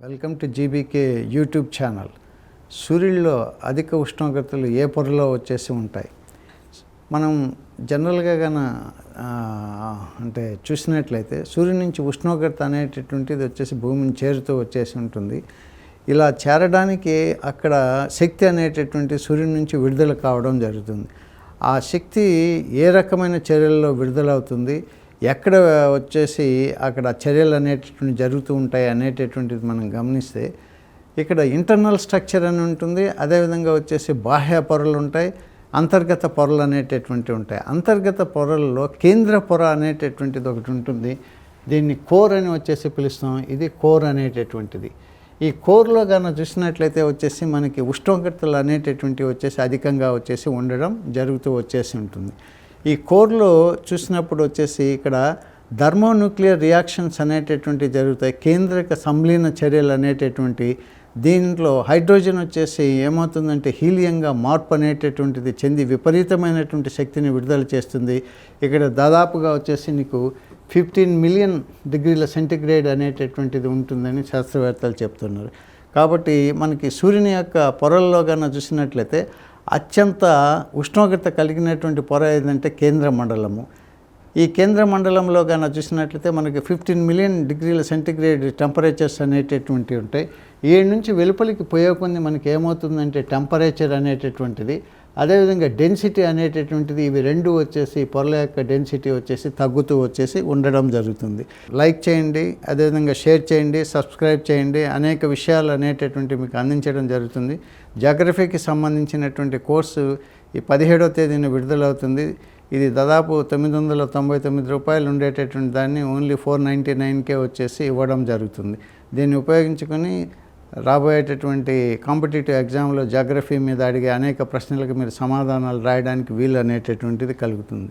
Welcome to GBK YouTube channel. సూర్యుడిలో అధిక ఉష్ణోగ్రతలు ఏ పొరలో వచ్చేసి ఉంటాయి. మనం జనరల్గా అంటే చూసినట్లయితే సూర్యుడి నుంచి ఉష్ణోగ్రత అనేటటువంటిది వచ్చేసి భూమిని చేరుతూ వచ్చేసి ఉంటుంది. ఇలా చేరడానికి అక్కడ శక్తి అనేటటువంటి సూర్యుడి నుంచి విడుదల కావడం జరుగుతుంది. ఆ శక్తి ఏ రకమైన చర్యల్లో విడుదలవుతుంది, ఎక్కడ వచ్చేసి అక్కడ చర్యలు అనేటటువంటి జరుగుతూ ఉంటాయి అనేటటువంటిది మనం గమనిస్తే ఇక్కడ ఇంటర్నల్ స్ట్రక్చర్ అని ఉంటుంది. అదేవిధంగా వచ్చేసి బాహ్య పొరలు ఉంటాయి, అంతర్గత పొరలు అనేటటువంటివి ఉంటాయి. అంతర్గత పొరల్లో కేంద్ర పొర అనేటటువంటిది ఒకటి ఉంటుంది. దీన్ని కోర్ అని వచ్చేసి పిలుస్తాం. ఇది కోర్ అనేటటువంటిది. ఈ కోర్లో కనుక చూసినట్లయితే వచ్చేసి మనకి ఉష్ణోగ్రతలు అనేటటువంటివి వచ్చేసి అధికంగా వచ్చేసి ఉండడం జరుగుతూ వచ్చేసి ఉంటుంది. ఈ కోర్లో చూసినప్పుడు వచ్చేసి ఇక్కడ థర్మోన్యూక్లియర్ రియాక్షన్స్ అనేటటువంటివి జరుగుతాయి. కేంద్రక సంలీన చర్యలు అనేటటువంటి దీంట్లో హైడ్రోజన్ వచ్చేసి ఏమవుతుందంటే హీలియంగా మార్పు అనేటటువంటిది చెంది విపరీతమైనటువంటి శక్తిని విడుదల చేస్తుంది. ఇక్కడ దాదాపుగా వచ్చేసి నీకు 15 మిలియన్ డిగ్రీల సెంటిగ్రేడ్ అనేటటువంటిది ఉంటుందని శాస్త్రవేత్తలు చెప్తున్నారు. కాబట్టి మనకి సూర్యుని యొక్క పొరల్లో కన్నా చూసినట్లయితే అత్యంత ఉష్ణోగ్రత కలిగినటువంటి పొర ఏదంటే కేంద్ర మండలము. ఈ కేంద్ర మండలంలో కన్నా చూసినట్లయితే మనకి 15 మిలియన్ డిగ్రీల సెంటిగ్రేడ్ టెంపరేచర్స్ అనేటటువంటివి ఉంటాయి. ఏడు నుంచి వెలుపలికి పోయే కొన్ని మనకి ఏమవుతుందంటే టెంపరేచర్ అనేటటువంటిది, అదేవిధంగా డెన్సిటీ అనేటటువంటిది, ఇవి రెండు వచ్చేసి పొరల యొక్క డెన్సిటీ వచ్చేసి తగ్గుతూ వచ్చేసి ఉండడం జరుగుతుంది. లైక్ చేయండి, అదేవిధంగా షేర్ చేయండి, సబ్స్క్రైబ్ చేయండి. అనేక విషయాలు అనేటటువంటి మీకు అందించడం జరుగుతుంది. జాగ్రఫీకి సంబంధించినటువంటి కోర్సు ఈ 17వ తేదీన విడుదలవుతుంది. ఇది దాదాపు 999 రూపాయలు ఉండేటటువంటి దాన్ని ఓన్లీ 499కే వచ్చేసి ఇవ్వడం జరుగుతుంది. దీన్ని ఉపయోగించుకొని రాబోయేటటువంటి కాంపిటేటివ్ ఎగ్జామ్లో జాగ్రఫీ మీద అడిగే అనేక ప్రశ్నలకు మీరు సమాధానాలు రాయడానికి వీలు అనేటటువంటిది కలుగుతుంది.